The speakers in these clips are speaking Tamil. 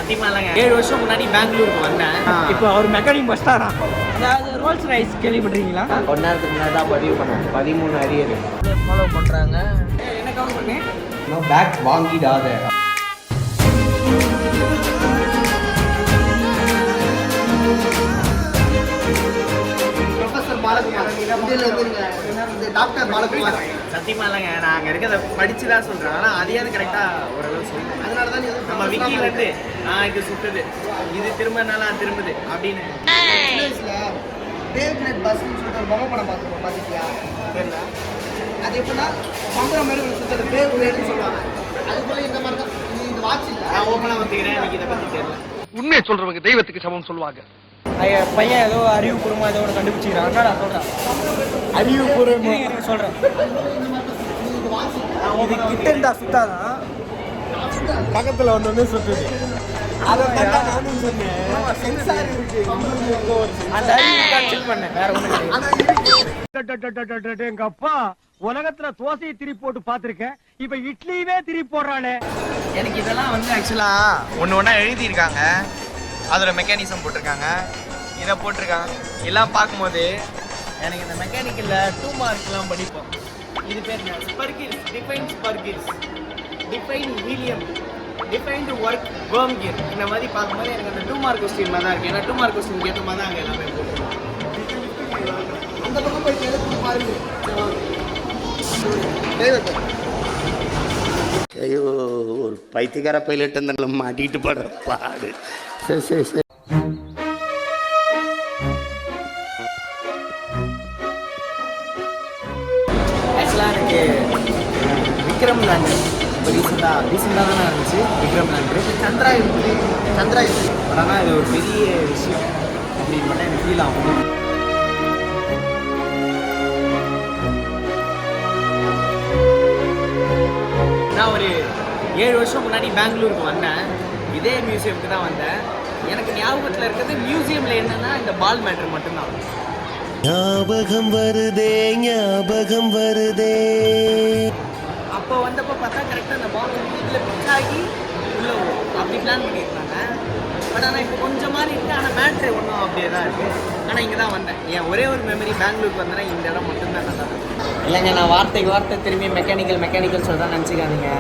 சத்தியமா இல்லைங்க. 7 வருஷம் முன்னாடி பெங்களூருக்கு வந்தேன். இப்போ அவர் மெக்கானிக் பஸ்டாரா. அதாவது ரோல்ஸ் ரைஸ் கேள்விப்பட்டிருக்கீங்களா? கொஞ்ச நேரத்துக்கு முன்னாடி தான் பதிவு பண்ணேன். 13 அரியர் ஃபாலோ பண்ணுறாங்க. என்ன கவுண்ட் பண்ணி நான் பேக் வாங்கிடாத. டாக்டர் பாலகுமார் சத்தியமா இல்லைங்க. நான் அங்கே இருக்கிறத படிச்சு தான் சொல்கிறேன். ஆனால் அதையாவது கரெக்டாக ஓரளவு சொல்லுவேன். அதனால தான் நம்ம விக்கிலேருந்து நான் இது சுட்டுது, இது திரும்பினால திரும்புது அப்படின்னு. டேவ்நெட் பஸ்ன்னு சொல்லிட்டு ஒரு பொம்மை படம் பார்த்துருக்கோம். பார்த்துக்கியா? தெரியல. அது எப்படின்னா பம்பரம் மாதிரி ஒரு சுற்றுறது டேவ்நெட்னு சொல்லுவாங்க. அது போல இந்த மாதிரி தான் இந்த வாட்ச் இல்லை. நான் ஓப்பனாக வந்துக்கிறேன். எனக்கு இதை பற்றி தெரியல. உண்மையை சொல்றவங்க தெய்வத்துக்கு சமம் சொல்லுவாங்க. பையன் ஏதோ அறிவுபூர்வமாக ஏதோ கண்டுபிடிச்சிக்கிறான். நான் சொல்கிறேன் அறிவுபூர்வமாக சொல்கிறேன். இது கிட்ட இருந்தா சுத்தாதான் பக்கத்தில் வந்து சுத்துது. அதை நானும் சொன்னேன். சென்சார் இருக்கு. அந்த செக் பண்ணேன். வேற ஒன்றும் எங்க அப்பா உலகத்துல தோசையை திருப்பி போட்டு பார்த்திருக்கேன். இப்ப இட்லியவே திருப்பி போடுறானே. எனக்கு இதெல்லாம் வந்து ஆக்சுவலா ஒன்று எழுதியிருக்காங்க. அதில் மெக்கானிசம் போட்டிருக்காங்க, இதை போட்டிருக்காங்க. எல்லாம் பார்க்கும்போது எனக்கு இந்த மெக்கானிக்கலில் 2 மார்க்லாம் படிப்போம். இது பேர் spur gears, define spur gears, define helium, define work worm gear. இந்த மாதிரி பார்க்கும்போது எனக்கு அந்த 2 மார்க் கொஸ்டின் மாதிரி தான் இருக்குது. ஏன்னா 2 மார்க் கொஸ்டின் ஏற்ற மாதிரி தான் அங்கே எல்லாமே போட்டுருக்கோம். அந்த பக்கம் போயிட்டு பாருங்க. ஐயோ, ஒரு பைத்தியக்கார பைலட் இருந்தாலும் மாட்டிக்கிட்டு படுற பாடு. சரி சரி சரி. ஆக்சுவலாக எனக்கு விக்ரம் லேண்டர் இப்போ ரீசெண்டாக தானே இருந்துச்சு. விக்ரம் லேண்டர் சந்திராயன் பட் ஆனால் இது ஒரு பெரிய விஷயம் அப்படின்னு மட்டும் எனக்கு ஃபீல் ஆகும். நான் ஒரு 7 வருஷம் முன்னாடி பெங்களூருக்கு வந்தேன். இதே மியூசியமுக்கு தான் வந்தேன். எனக்கு ஞாபகத்தில் இருக்கிறது மியூசியமில் என்னன்னா இந்த பால் மேட்ரு மட்டும்தான் ஞாபகம் வருதே, ஞாபகம் வருதே. அப்போ வந்தப்போ பார்த்தா கரெக்டாக அந்த பால் வந்து இதில் பிச் ஆகி உள்ளே வரும். அப்படி பிளான் பண்ணியிருந்தாங்க. பட் ஆனால் இப்போ கொஞ்சம் மாதிரி இருக்குது. ஆனால் மேட்ரு ஒன்றும் அப்படியே தான் இருக்குது. ஆனால் இங்கே தான் வந்தேன். என் ஒரே ஒரு மெமரி பெங்களூருக்கு வந்தேன்னா இந்த இடம் மட்டும்தான் நல்லா இருக்கும். இல்லைங்க, நான் வார்த்தைக்கு வார்த்தை திரும்பி மெக்கானிக்கல் சொல்கிறேன் நினச்சிக்காதீங்க.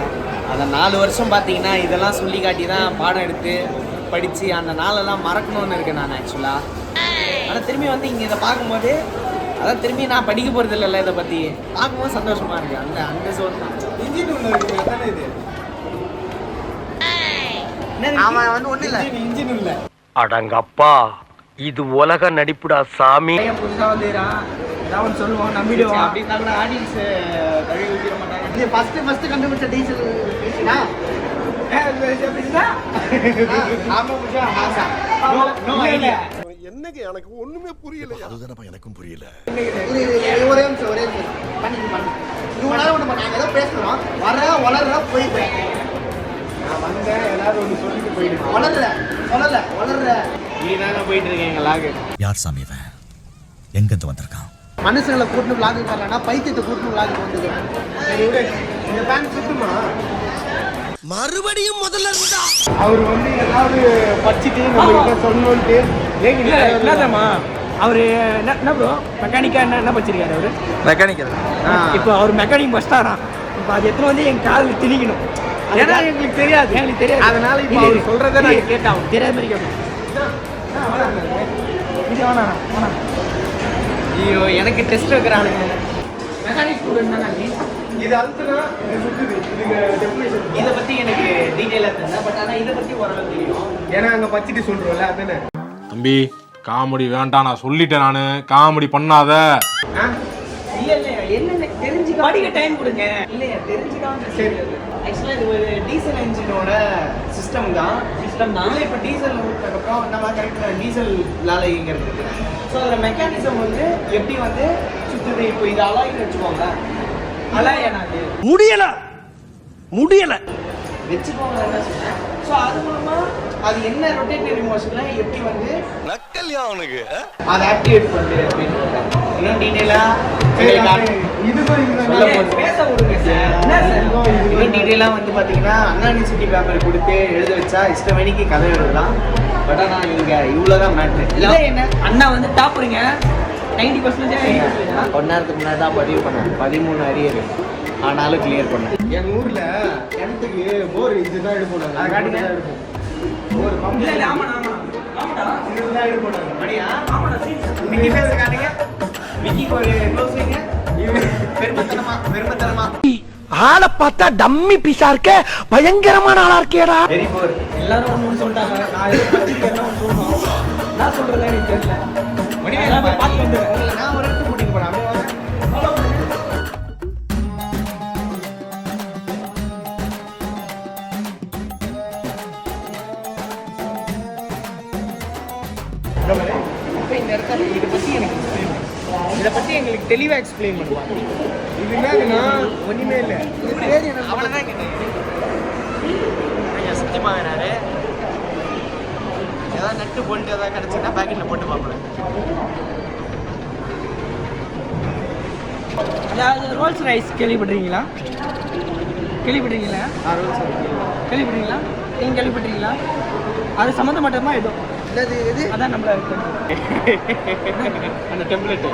அந்த 4 வருஷம் பார்த்தீங்கன்னா இதெல்லாம் சொல்லி காட்டி தான் பாடம் எடுத்து படித்து அந்த நாளெல்லாம் மறக்கணும்னு இருக்கேன் நான் ஆக்சுவலாக. ஆனால் திரும்பி வந்து இங்கே இதை பார்க்கும்போது அதான் திரும்பி நான் படிக்க போகிறது இல்லைல்ல, இதை பற்றி பார்க்கும்போது சந்தோஷமாக இருக்குது. அந்த சோர் தான் இன்ஜின் ஒன்று இருக்குது. தானே இது அவன் வந்து ஒன்றும் இல்லை, இன்ஜின் இல்லை. அடங்கப்பா, இது உலக நடிப்புடா சாமி. புதுசாக வந்துடுறான், ஏதாவது ஒன்று சொல்லுவோம், நம்பிடுவோம். அப்படின்னா ஆடியன்ஸ் கழுவி ஊற்றிட மாட்டாங்க. இது ஃபஸ்ட்டு கண்டுபிடிச்ச டீசல் பேசினா என்னங்க எனக்கு ஒண்ணுமே புரியல. அதுதானப்பா எனக்கும் புரியல. ஒரே நிமிஷம் பண்ணி இவங்க ஒன்று பண்ணாங்க. ஏதோ பேசுகிறோம், வளர்ற போயிட்டேன். நான் வந்தேன், ஏதாவது ஒன்று சொல்லிட்டு போயிடுவேன். வளர்ற நீதாங்க போயிட்டு இருக்கீங்க லாகு. யார் சாமி இவன்? எங்கிருந்து வந்திருக்கான்? மனுஷங்களை கூட்டு விளாகு வரலன்னா பைத்தியத்தை கூட்டு விளாகு வந்துது. இந்த பேண்ட் சுட்டுமா மறுபடியும் முதல்ல இருந்தா அவர் வந்து ஏதாவது படிச்சுட்டு நம்ம சொல்லணும்ட்டு என்னமா அவரு என்ன ப்ரோ மெக்கானிக்கா என்ன படிச்சிருக்காரு அவரு? மெக்கானிக்கல். இப்போ அவர் மெக்கானிக் பஸ்டாரா. இப்போ அது எத்தனை வந்து என் காதில் திணிக்கணும். ஏன்னா எங்களுக்கு தெரியாது. அதனால இப்போ அவர் சொல்றதை நான் கேட்டாகும். தெரியாத மாதிரி கேட்கணும். இது வேணாம். ஐயோ, எனக்கு டெஸ்ட் வைக்கிறானுங்க. மெக்கானிக் ஸ்டூடெண்ட் தானே நீ? இது அழுத்துனா சுத்துது. இதுக்கு டெஃபினேஷன் இதை பற்றி எனக்கு டீட்டெயிலாக தெரியல. பட் ஆனால் இதை பற்றி ஓரளவு தெரியும். ஏன்னா அங்கே பச்சிட்டு சொல்கிறோம்ல, அதுதானே. தம்பி, காமெடி வேண்டாம், நான் சொல்லிட்டேன். நான் காமெடி பண்ணாத. இல்லையா என்னென்ன தெரிஞ்சுக்க படிக்க டைம் கொடுங்க. இல்லையா தெரிஞ்சுக்காம சரி. ஆக்சுவலாக இது ஒரு டீசல் என்ஜினோட சிஸ்டம் தான். இல்லை இப்போ டீசல் ஊற்றதுக்கப்புறம் நம்ம கரெக்டாக டீசல் வேலை இயங்கிறது. ஸோ அதில் மெக்கானிசம் வந்து எப்படி வந்து சுற்றுது. இப்போ இது அலாயின்னு வச்சுக்கோங்க. அலாயனா அது முடியலை வச்சுக்கோங்க என்ன சொன்னேன். ஸோ அது மூலமாக அது என்ன ரொட்டேட்டரி மோஷனில் எப்படி வந்து நக்கல்யா அவனுக்கு அதை ஆக்டிவேட் பண்ணுது அப்படின்னு இன்னும் டீட்டெயிலாக பேச விடுங்க சார். என்ன சார் இன்னும் டீட்டெயிலாக வந்து பார்த்தீங்கன்னா அண்ணா யூனிவர்சிட்டி பேப்பர் கொடுத்து எழுத வச்சா இஷ்டமணிக்கு கதை எழுதலாம். பட் ஆனால் இங்கே இவ்வளோ தான் மேட்ரு. இல்லை என்ன அண்ணா வந்து டாப்பருங்க 90%. கொஞ்ச நேரத்துக்கு முன்னாடி தான் பதிவு பண்ணேன் 13 அரியர் ஆனாலும் கிளியர் பண்ணேன். எங்க ஊர்ல கிணத்துக்கு போர் இதுதான் எடுப்போம். அதை காட்டுங்க. ஒரு இல்லை இல்லை ஆமாண்ணா இதுதான் எடுப்போம். மணியா விக்கி பேச காட்டுங்க. விக்கிக்கு ஒரு க்ளோஸிங்க பெருமத்தனமா ஆளை பார்த்தா டம்மி பீஸா இருக்க பயங்கரமான ஆளா இருக்கேடா. வெரி போர். எல்லாரும் ஒன்று சொல்லிட்டாங்க. நான் எதுவும் பத்திரிக்கைலாம் ஒன்று சொல்லணும். நான் சொல்றதா எனக்கு தெரியல. மணியா பார்த்து வந்துடுறேன். நான் ஒரு இடத்துக்கு கூட்டிட்டு போறேன். அப்படியே வாங்க. இப்போ இந்த இடத்துல இதை பற்றி எங்களுக்கு தெளிவாக எக்ஸ்பிளைன் பண்ணுவாங்க. இது என்னதுன்னா ஒண்ணுமே இல்லை. இது பேர் என்ன? அவ்வளோதான் கேட்டேன். சத்தியமாகறாரு ஏதாவது நட்டு போட்டு ஏதாவது கிடச்சுன்னா பேக்கெட்டில் போட்டு பார்ப்பேன். அதாவது ரோல்ஸ் ரைஸ் கேள்விப்பட்டிருக்கீங்களா? கேள்விப்பட்டிருக்கீங்களா? நீங்கள் கேள்விப்பட்டிருக்கீங்களா? அது சம்மந்தப்பட்டமா ஏதோ இது அதான் நம்மள அந்த டெம்ப்ளேட்.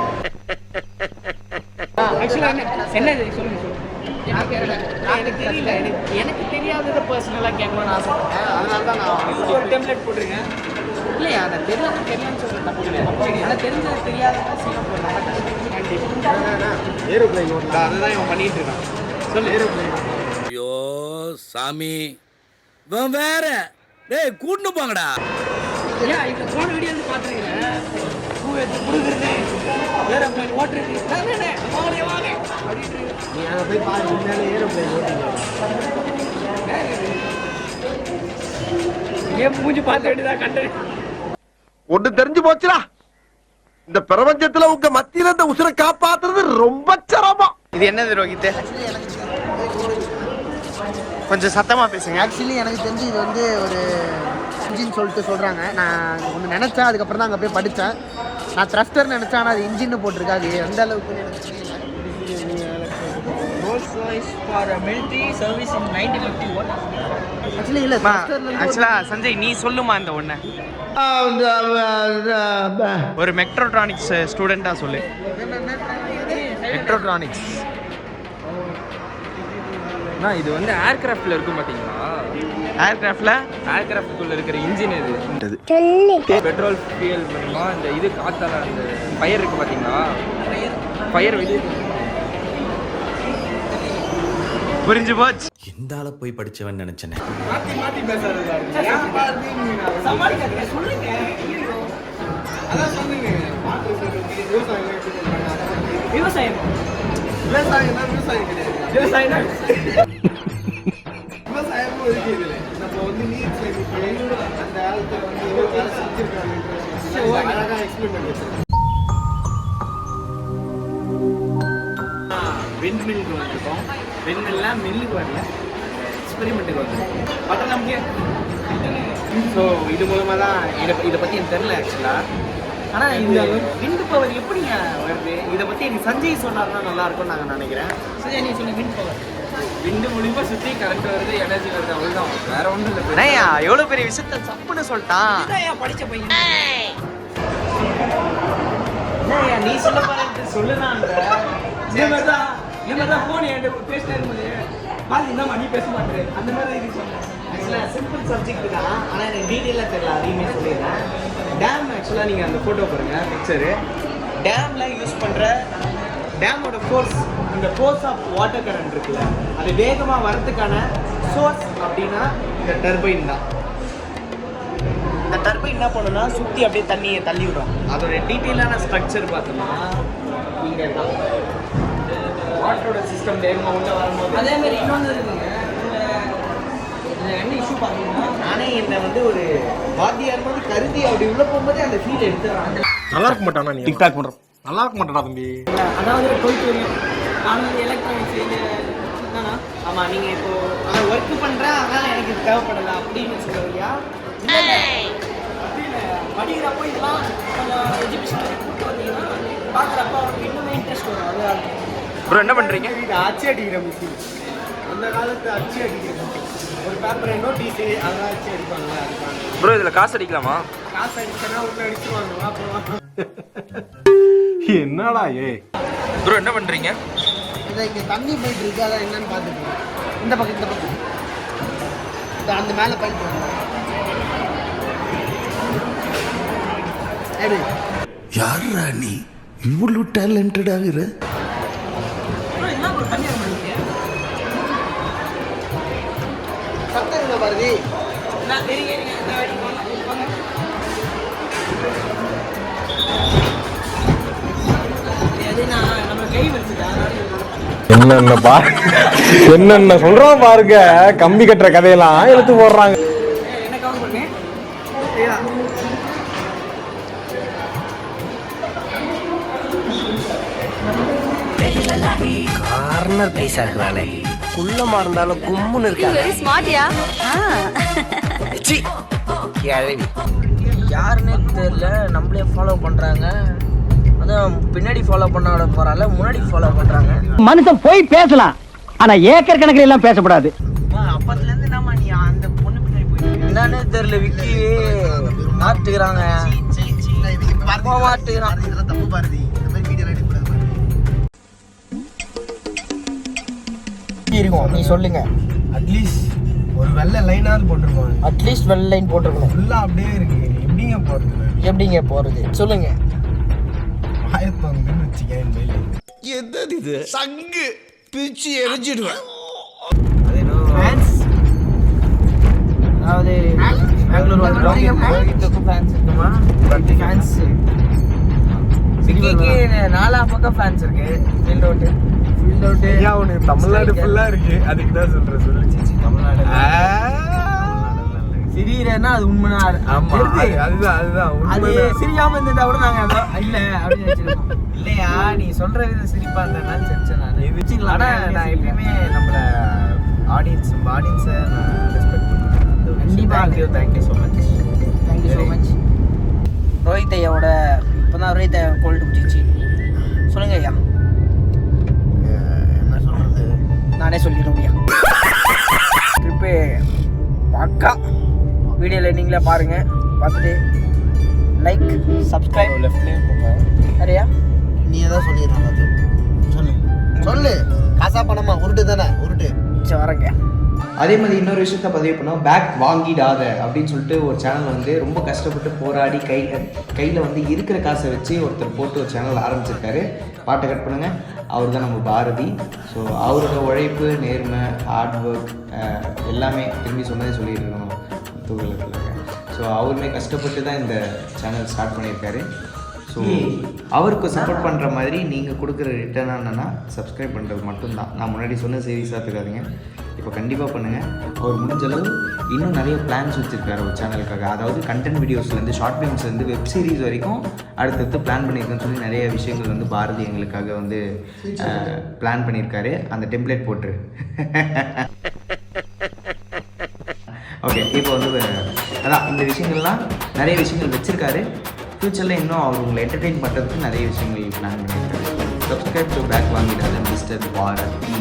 ஆக்சுவலாக என்ன இது சொல்லுங்க. எனக்கு தெரியல. எனக்கு தெரியாததை பர்சனலாக கேட்கணும்னு ஆசைப்பட்டேன். அதனால தான் நான் ஒரு டெம்ப்ளேட் போட்டிருக்கேன். இல்லையா அதை தெரியலன்னு சொல்கிறேன் தப்பு கிடையாது. ஆனால் தெரிஞ்சது தெரியாததான் சீக்கிரம் போடுறாங்க. ஏரோப்ளைன் ஓட்டலாம். அதுதான் இவன் பண்ணிட்டு இருக்கான். சொல்லு. ஏரோப்ளைன் ஐயோ சாமி இவன் வேற டேய் கூட்டு போங்கடா. ஏன் இப்போ போன வீடியோ வந்து பார்த்துருக்கேன். பூ எடுத்து கொடுக்குறது ஏரோப்ளைன் ஓட்டுறது வாங்க அப்படின்ட்டு நீ அங்கே போய் பாரு. முன்னாலே ஏரோப்ளைன் ஓட்டுங்க. ஏன் மூஞ்சி பார்த்த வேண்டியதான் கண்டு. ஒண்ணு தெரிஞ்சு போச்சுடா, இந்த பிரபஞ்சத்துல உங்க மத்தியில இந்த உசுரை காப்பாத்துறது ரொம்ப சிரமம். இது என்னது ரோஹித்? கொஞ்சம் சத்தமாக பேசுங்க. ஆக்சுவலி எனக்கு தெரிஞ்சு இது வந்து ஒரு இன்ஜின் சொல்லிட்டு சொல்கிறாங்க. நான் ஒன்று நினச்சேன், அதுக்கப்புறம் தான் அங்கே போய் படித்தேன். நான் த்ரஸ்டர் நினச்சேன், ஆனால் அது இன்ஜின்னு போட்டிருக்கு. அது எந்த அளவுக்கு எனக்கு தெரியல. Rolls Royce for military service in 1951. Actually இல்லை, ஆக்சுவலாக சஞ்சய் நீ சொல்லுமா இந்த ஒன்று ஒரு மெக்ட்ரோட்ரானிக்ஸ் ஸ்டூடெண்ட்டாக சொல்லு. மெக்ட்ரோட்ரானிக்ஸ் இது வந்து ஏர்கிராஃப்ட்ல இருக்கும் பாத்தீங்களா? ஏர்கிராஃப்ட்குள்ள இருக்கிற இன்ஜின் இது பெட்ரோல் ஃபியூயல் பண்ணுமா இந்த இது காத்தால அந்த ஃபயர் இருக்கு பாத்தீங்களா? ஃபயர் வெளியே புரிஞ்சு போச்சு. இந்த ஆளை போய் படிச்சவன் நினைச்சேன். மாத்தி பேசாத. சமாளிக்காதீங்க, சொல்லுங்க. அதான் சொன்னீங்க. விவசாயம் விவசாயம் தான் விவசாயம் கிடையாது. விவசாயம் விவசாயமும் இருக்கு இதுல. நம்ம வந்து நீர் சேமிப்பு அந்த காலத்துல வந்து வேலை செஞ்சிருக்காங்க. அழகா எக்ஸ்பிளைன் பண்ணி வச்சிருக்கேன். விண்மில்லுக்கு வந்துருக்கோம். விண்மில்லாம் மில்லுக்கு வரல, எக்ஸ்பெரிமெண்ட்டுக்கு வந்துருக்கோம். பட் நமக்கு ஸோ இது மூலமாக தான் இதை பற்றி எனக்கு தெரில ஆக்சுவலாக. ஆனால் இந்த விண்டு பவர் எப்படிங்க வருது? இதை பற்றி எனக்கு சஞ்சய் சொன்னார்னா நல்லாயிருக்கும்னு நாங்கள் நினைக்கிறேன். சஞ்சய் நீ சொன்ன விண்ட் பவர் விண்டு மூலியமா சுத்தி கரண்ட் வருது, எனர்ஜி வருது, அவ்வளவுதான். வேற ஒன்றும் இல்லை. எவ்வளோ பெரிய விஷயத்த சப்புன்னு சொல்லிட்டான். படிச்ச பையன் நீ சொல்ல பாரு சொல்லுனான்ற இந்த மாதிரி தான் ஃபோன் என்கிட்ட பேசிட்டே இருக்கும்போது பாதி இந்த மணி பேச மாட்டேன். அந்த மாதிரி தான் இது சொன்னேன். ஆக்சுவலாக சிம்பிள் சப்ஜெக்ட் தான், ஆனால் எனக்கு டீட்டெயிலாக தெரியல. அதையுமே சொல்லிடுறேன். டேம் ஆக்சுவலாக நீங்கள் அந்த ஃபோட்டோ பாருங்கள், பிக்சரு. டேமில் யூஸ் பண்ணுற டேமோட ஃபோர்ஸ், இந்த ஃபோர்ஸ் ஆஃப் வாட்டர் கரண்ட் இருக்குல்ல, அது வேகமாக வரதுக்கான சோர்ஸ் அப்படின்னா இந்த டர்பைன் தான். இந்த டர்பைன் என்ன பண்ணுன்னா சுற்றி அப்படியே தண்ணியை தள்ளி விடும். அதோட டீட்டெயிலான ஸ்ட்ரக்சர் பார்த்தோம்னா இங்கே தான் வாட்டரோட சிஸ்டம் வேகமாக உள்ள வரும்போது அதே மாதிரி இன்னொன்று இருக்குங்க. என்ன இஷ்யூ பார்த்தீங்கன்னா நானே என்னை வந்து ஒரு வாத்தியார் மாதிரி கருதி அப்படி உள்ள போகும்போதே அந்த ஃபீல் எடுத்துடுறாங்க. நல்லா இருக்க மாட்டானா நீ டிக்டாக் பண்ற? நல்லா இருக்க மாட்டாடா தம்பி. அதாவது 12th வரையும் நான் வந்து எலக்ட்ரானிக்ஸ் என்னன்னா ஆமாம் நீங்கள் இப்போது ஒர்க்கு பண்ணுறேன் அதனால் எனக்கு இது தேவைப்படலை அப்படின்னு சொல்லுவியா? படிக்கிறப்போ இதெல்லாம் கொஞ்சம் எஜுகேஷன் கூப்பிட்டு வந்தீங்கன்னா பார்க்குறப்ப அவனுக்கு ப்ரோ என்ன பண்ணுறீங்க? இது அச்சு அடிக்கிற மிஷின். அந்த காலத்து அச்சு அடிக்கிற மிஷின். ஒரு பேப்பர் நோட்டீஸ் அதெல்லாம் அச்சு அடிப்பாங்க. அதுக்கான ப்ரோ இதில் காசு அடிக்கலாமா? காசு அடிச்சனா உள்ள அடிச்சுவாங்க. அப்புறம் என்னடா ப்ரோ என்ன பண்ணுறீங்க? இதை இங்கே தண்ணி போயிட்டு இருக்கு, அதான் என்னன்னு பார்த்துக்கோங்க. இந்த பக்கம் அந்த மேலே பைப் யாரா நீ இவ்வளவு டேலண்டட் ஆகுற? சத்தம் பாரதி. என்னென்ன சொல்றான் பாருங்க. கம்பி கட்டுற கதையெல்லாம் எடுத்து போடுறாங்க. கார்னர் பைசா இருக்கிறானே, குள்ளமா இருந்தாலும் கும்முன்னு இருக்காங்க. யாருன்னே தெரியல, நம்மளே ஃபாலோ பண்றாங்க. அதான் பின்னாடி ஃபாலோ பண்ண போறால, முன்னாடி ஃபாலோ பண்றாங்க. மனுஷன் போய் பேசலாம், ஆனா ஏக்கர் கணக்கில் எல்லாம் பேசக்கூடாது. அப்பத்துல இருந்து நாம நீ அந்த பொண்ணு பின்னாடி போயிட்டு என்னன்னே தெரியல. விக்கி மாட்டுக்கிறாங்க, மாட்டுக்கிறான். தப்பு பாரதி. இந்த மாதிரி வீடியோ எடுக்க கூடாது. இருக்கும் நீ சொல்லுங்க. அட்லீஸ்ட் ஒரு வெள்ளை லைனாவது போட்டிருக்கோம். அட்லீஸ்ட் வெள்ளை லைன் போட்டிருக்கணும். ஃபுல்லா அப்படியே இருக்கு. எப்படிங்க போறது? எப்படிங்க போறது சொல்லுங்க. ஆயத்தம் வச்சுக்கேன். என்னது இது? சங்கு பிச்சு எரிஞ்சிடுவேன். அதாவது பெங்களூர் ரோஹித்துக்கும் ஃபேன்ஸ் இருக்குமா? ஃபேன்ஸ் விக்கிக்கு நாலா பக்கம் ஃபேன்ஸ் இருக்கு. ஃபீல்ட் அவுட் உனக்கு தமிழ்நாடு ஃபுல்லா இருக்கு. அதுக்கு தான் சொல்றேன். சொல்லிச்சு தமிழ்நாடு சிரிக்கிறேன்னா அது உண்மைனா அதுதான் அது சிரிக்காம இருந்திருந்தா கூட நாங்க இல்ல அப்படின்னு வச்சிருக்கோம். இல்லையா நீ சொல்ற வித சிரிப்பா இருந்ததுனால சிரிச்சேன் நான். ஆனா நான் எப்பயுமே நம்மள ஆடியன்ஸை நான் ரெஸ்பெக்ட் பண்ணுறேன். கண்டிப்பாக தேங்க்யூ ஸோ மச். ரோஹித் ஐயாவோட இப்போ தான் ரோஹித் ஐயா கோல்டு பிடிச்சிச்சு. சொல்லுங்க ஐயா. என்ன சொல்றது? நானே சொல்லிடுறேன் ஐயா. ட்ரிப்பு பக்கா. வீடியோவில் நீங்களே பாருங்கள். பார்த்துட்டு லைக் சப்ஸ்கிரைப் லெஃப்ட்லேயே போங்க. நிறையா நீ தான் சொல்லிடுறேன். சொல்லு. காசா பணமா? உருட்டு தானே? உருட்டு. சரி வரேங்க. அதே மாதிரி இன்னொரு விஷயத்த பதிவு பண்ணோம். பேக் வாங்கிடாத அப்படின்னு சொல்லிட்டு ஒரு சேனல் வந்து ரொம்ப கஷ்டப்பட்டு போராடி கையில் வந்து இருக்கிற காசை வச்சு ஒருத்தர் போட்டு ஒரு சேனல் ஆரம்பிச்சிருக்காரு. பாட்டை கட் பண்ணுங்கள். அவர் தான் நம்ம பாரதி. ஸோ அவரோட உழைப்பு, நேர்மை, ஹார்ட் ஒர்க் எல்லாமே திரும்பி சொன்னதே சொல்லிட்டு இருக்கணும் தூக்கலுக்கு. ஸோ அவருமே கஷ்டப்பட்டு தான் இந்த சேனல் ஸ்டார்ட் பண்ணியிருக்காரு. ஸோ அவருக்கு சப்போர்ட் பண்ணுற மாதிரி நீங்கள் கொடுக்குற ரிட்டர்னாக என்னென்னா சப்ஸ்கிரைப் பண்ணுறது மட்டும்தான். நான் முன்னாடி சொன்ன சீரியஸாக இருக்காதுங்க. இப்போ கண்டிப்பாக பண்ணுங்கள். அவர் முடிஞ்சளவு இன்னும் நிறைய பிளான்ஸ் வச்சுருக்காரு ஒரு சேனலுக்காக. அதாவது கண்டென்ட் வீடியோஸ்லேருந்து, ஷார்ட் ஃபிலிம்ஸ்லேருந்து, வெப் சீரிஸ் வரைக்கும் அடுத்தடுத்து பிளான் பண்ணியிருக்கேன்னு சொல்லி நிறைய விஷயங்கள் வந்து பாரதி எங்களுக்காக வந்து பிளான் பண்ணியிருக்காரு. அந்த டெம்ப்ளேட் போட்டு ஓகே. இப்போ வந்து அதான் இந்த விஷயங்கள்லாம் நிறைய விஷயங்கள் வச்சுருக்காரு. ஃப்யூச்சரில் இன்னும் அவர் உங்களை என்டர்டெயின் பண்ணுறதுக்கு நிறைய விஷயங்கள் பிளான் பண்ணியிருக்காரு. சப்ஸ்கிரைப் டு பேக் வாங்கிடாத மிஸ்டர் பாரதி.